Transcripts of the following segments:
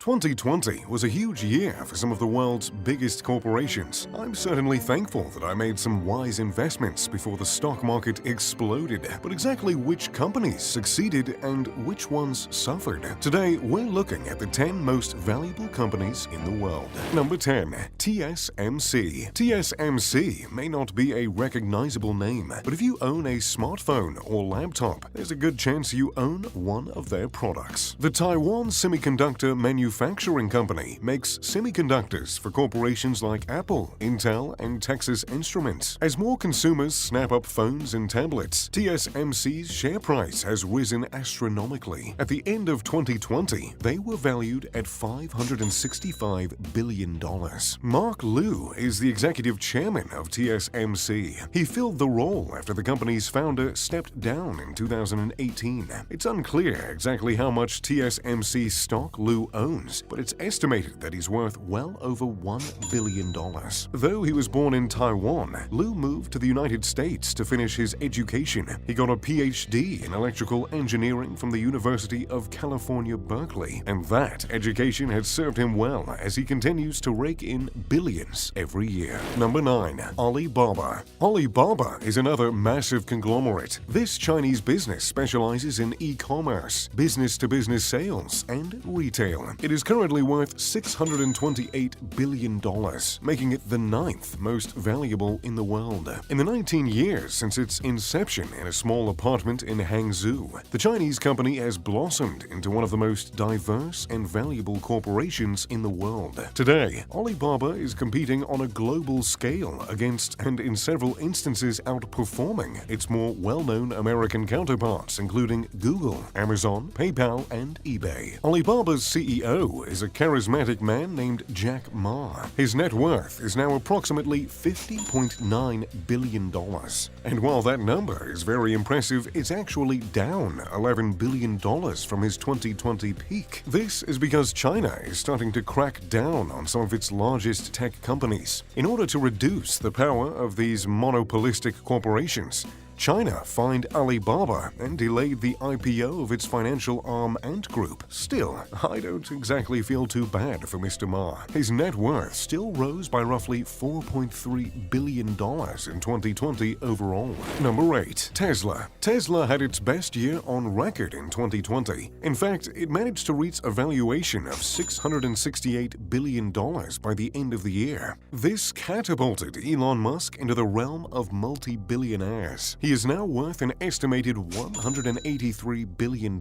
2020 was a huge year for some of the world's biggest corporations. I'm certainly thankful that I made some wise investments before the stock market exploded. But exactly which companies succeeded and which ones suffered? Today, we're looking at the 10 most valuable companies in the world. Number 10. TSMC. TSMC may not be a recognizable name, but if you own a smartphone or laptop, there's a good chance you own one of their products. The Taiwan Semiconductor Manufacturing Company makes semiconductors for corporations like Apple, Intel, and Texas Instruments. As more consumers snap up phones and tablets, TSMC's share price has risen astronomically. At the end of 2020, they were valued at $565 billion. Mark Liu is the executive chairman of TSMC. He filled the role after the company's founder stepped down in 2018. It's unclear exactly how much TSMC stock Liu owns, but it's estimated that he's worth well over $1 billion. Though he was born in Taiwan, Liu moved to the United States to finish his education. He got a PhD in electrical engineering from the University of California, Berkeley, and that education has served him well as he continues to rake in billions every year. Number 9. Alibaba. Alibaba is another massive conglomerate. This Chinese business specializes in e-commerce, business-to-business sales, and retail. It is currently worth $628 billion, making it the 9th most valuable in the world. In the 19 years since its inception in a small apartment in Hangzhou, the Chinese company has blossomed into one of the most diverse and valuable corporations in the world. Today, Alibaba is competing on a global scale against, and in several instances outperforming, its more well-known American counterparts, including Google, Amazon, PayPal, and eBay. Alibaba's CEO is a charismatic man named Jack Ma. His net worth is now approximately $50.9 billion. And while that number is very impressive, it's actually down $11 billion from his 2020 peak. This is because China is starting to crack down on some of its largest tech companies. In order to reduce the power of these monopolistic corporations, China fined Alibaba and delayed the IPO of its financial arm Ant Group. Still, I don't exactly feel too bad for Mr. Ma. His net worth still rose by roughly $4.3 billion in 2020 overall. Number 8. Tesla. Tesla had its best year on record in 2020. In fact, it managed to reach a valuation of $668 billion by the end of the year. This catapulted Elon Musk into the realm of multi-billionaires. He is now worth an estimated $183 billion,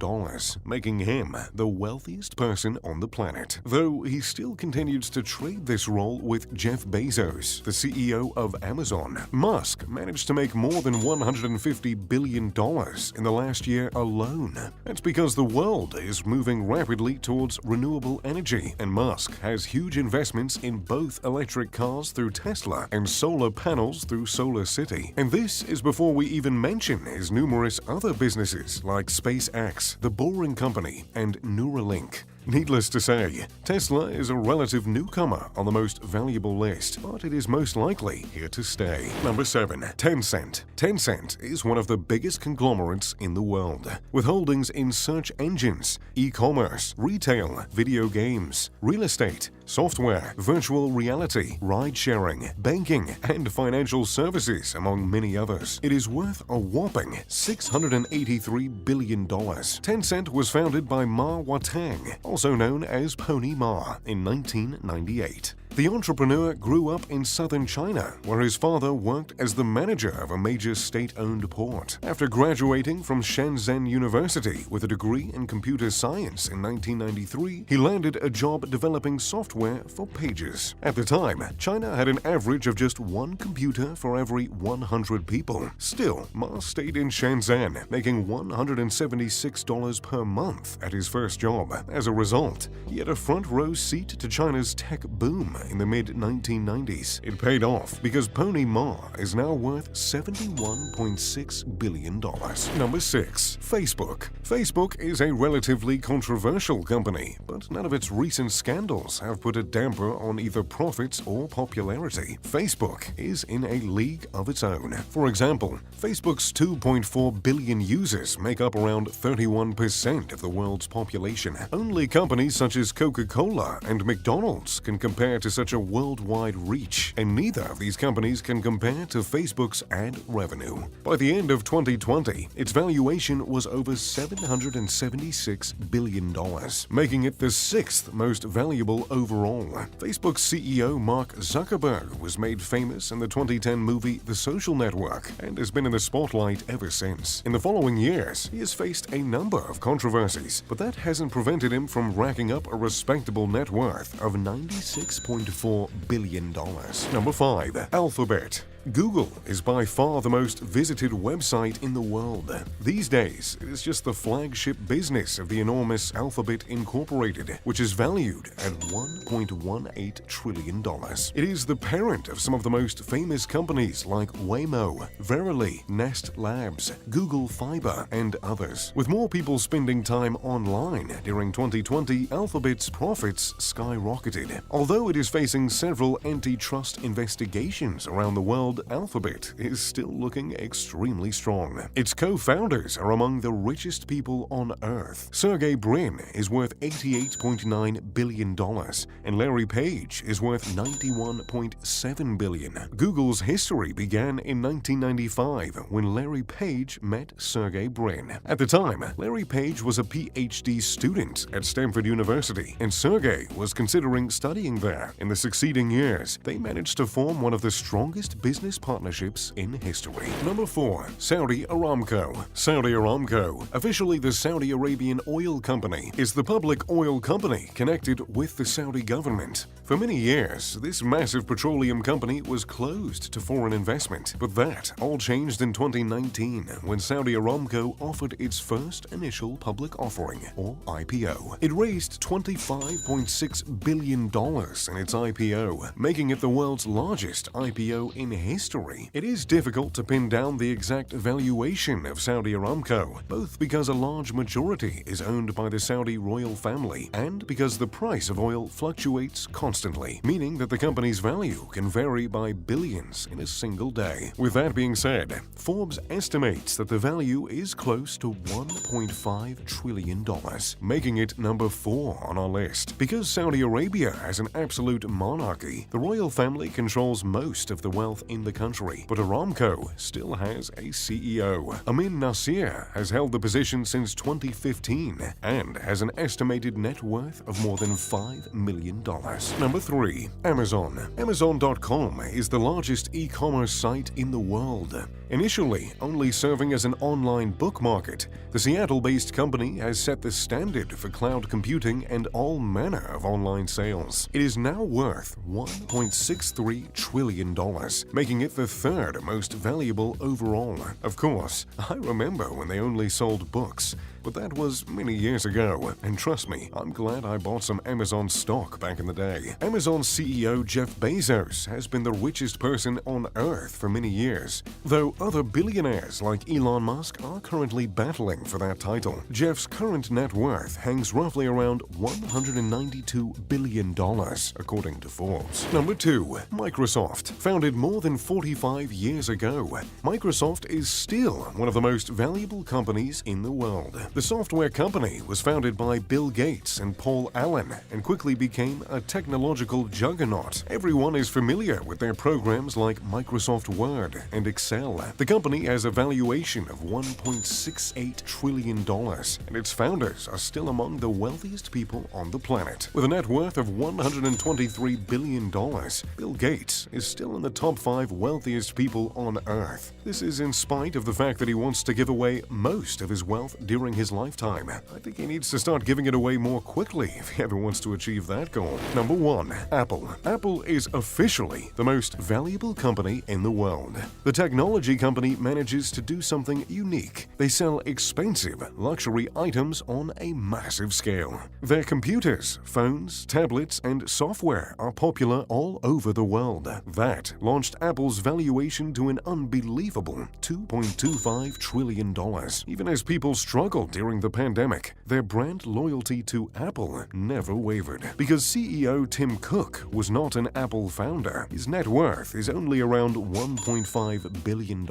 making him the wealthiest person on the planet. Though he still continues to trade this role with Jeff Bezos, the CEO of Amazon. Musk managed to make more than $150 billion in the last year alone. That's because the world is moving rapidly towards renewable energy, and Musk has huge investments in both electric cars through Tesla and solar panels through SolarCity. And this is before we even mention his numerous other businesses like SpaceX, The Boring Company, and Neuralink. Needless to say, Tesla is a relative newcomer on the most valuable list, but it is most likely here to stay. Number 7. Tencent. Tencent is one of the biggest conglomerates in the world, with holdings in search engines, e-commerce, retail, video games, real estate, software, virtual reality, ride-sharing, banking, and financial services, among many others. It is worth a whopping $683 billion. Tencent was founded by Ma Huateng, also known as Pony Ma, in 1998. The entrepreneur grew up in southern China, where his father worked as the manager of a major state-owned port. After graduating from Shenzhen University with a degree in computer science in 1993, he landed a job developing software for pages. At the time, China had an average of just one computer for every 100 people. Still, Ma stayed in Shenzhen, making $176 per month at his first job. As a result, he had a front-row seat to China's tech boom. in the mid-1990s. It paid off because Pony Ma is now worth $71.6 billion. Number 6. Facebook. Facebook is a relatively controversial company, but none of its recent scandals have put a damper on either profits or popularity. Facebook is in a league of its own. For example, Facebook's 2.4 billion users make up around 31% of the world's population. Only companies such as Coca-Cola and McDonald's can compare to such a worldwide reach, and neither of these companies can compare to Facebook's ad revenue. By the end of 2020, its valuation was over $776 billion, making it the 6th most valuable overall. Facebook's CEO Mark Zuckerberg was made famous in the 2010 movie The Social Network and has been in the spotlight ever since. In the following years, he has faced a number of controversies, but that hasn't prevented him from racking up a respectable net worth of $96.4 billion. Number 5. Alphabet. Google is by far the most visited website in the world. These days, it is just the flagship business of the enormous Alphabet Incorporated, which is valued at $1.18 trillion. It is the parent of some of the most famous companies like Waymo, Verily, Nest Labs, Google Fiber, and others. With more people spending time online during 2020, Alphabet's profits skyrocketed. Although it is facing several antitrust investigations around the world, Alphabet is still looking extremely strong. Its co-founders are among the richest people on Earth. Sergey Brin is worth $88.9 billion, and Larry Page is worth $91.7 billion. Google's history began in 1995 when Larry Page met Sergey Brin. At the time, Larry Page was a PhD student at Stanford University, and Sergey was considering studying there. In the succeeding years, they managed to form one of the strongest business partnerships in history. Number 4. Saudi Aramco. Saudi Aramco, officially the Saudi Arabian Oil Company, is the public oil company connected with the Saudi government. For many years, this massive petroleum company was closed to foreign investment, but that all changed in 2019 when Saudi Aramco offered its first initial public offering, or IPO. It raised $25.6 billion in its IPO, making it the world's largest IPO in history. It is difficult to pin down the exact valuation of Saudi Aramco, both because a large majority is owned by the Saudi royal family and because the price of oil fluctuates constantly, meaning that the company's value can vary by billions in a single day. With that being said, Forbes estimates that the value is close to $1.5 trillion, making it number 4 on our list. Because Saudi Arabia has an absolute monarchy, the royal family controls most of the wealth in the country, but Aramco still has a CEO. Amin Nasser has held the position since 2015 and has an estimated net worth of more than $5 million. Number 3. Amazon. Amazon.com is the largest e-commerce site in the world. Initially only serving as an online book market, the Seattle-based company has set the standard for cloud computing and all manner of online sales. It is now worth $1.63 trillion, making it the 3rd most valuable overall. Of course, I remember when they only sold books, but that was many years ago, and trust me, I'm glad I bought some Amazon stock back in the day. Amazon CEO Jeff Bezos has been the richest person on Earth for many years, though other billionaires like Elon Musk are currently battling for that title. Jeff's current net worth hangs roughly around $192 billion, according to Forbes. Number 2. Microsoft. Founded more than 45 years ago, Microsoft is still one of the most valuable companies in the world. The software company was founded by Bill Gates and Paul Allen and quickly became a technological juggernaut. Everyone is familiar with their programs like Microsoft Word and Excel. The company has a valuation of $1.68 trillion, and its founders are still among the wealthiest people on the planet. With a net worth of $123 billion, Bill Gates is still in the top 5 wealthiest people on Earth. This is in spite of the fact that he wants to give away most of his wealth during his his lifetime. I think he needs to start giving it away more quickly if he ever wants to achieve that goal. Number 1. Apple. Apple is officially the most valuable company in the world. The technology company manages to do something unique. They sell expensive luxury items on a massive scale. Their computers, phones, tablets, and software are popular all over the world. That launched Apple's valuation to an unbelievable $2.25 trillion. Even as people struggled during the pandemic, their brand loyalty to Apple never wavered. Because CEO Tim Cook was not an Apple founder, his net worth is only around $1.5 billion.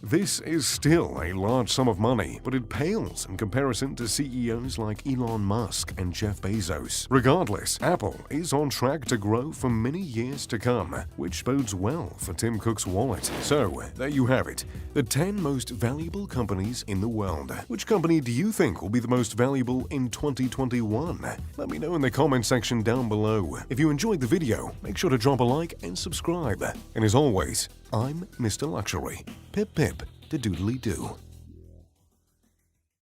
This is still a large sum of money, but it pales in comparison to CEOs like Elon Musk and Jeff Bezos. Regardless, Apple is on track to grow for many years to come, which bodes well for Tim Cook's wallet. So, there you have it, the 10 most valuable companies in the world. Which company do you think will be the most valuable in 2021? Let me know in the comment section down below. If you enjoyed the video, make sure to drop a like and subscribe. And as always, I'm Mr. Luxury. Pip pip, the doodly doo.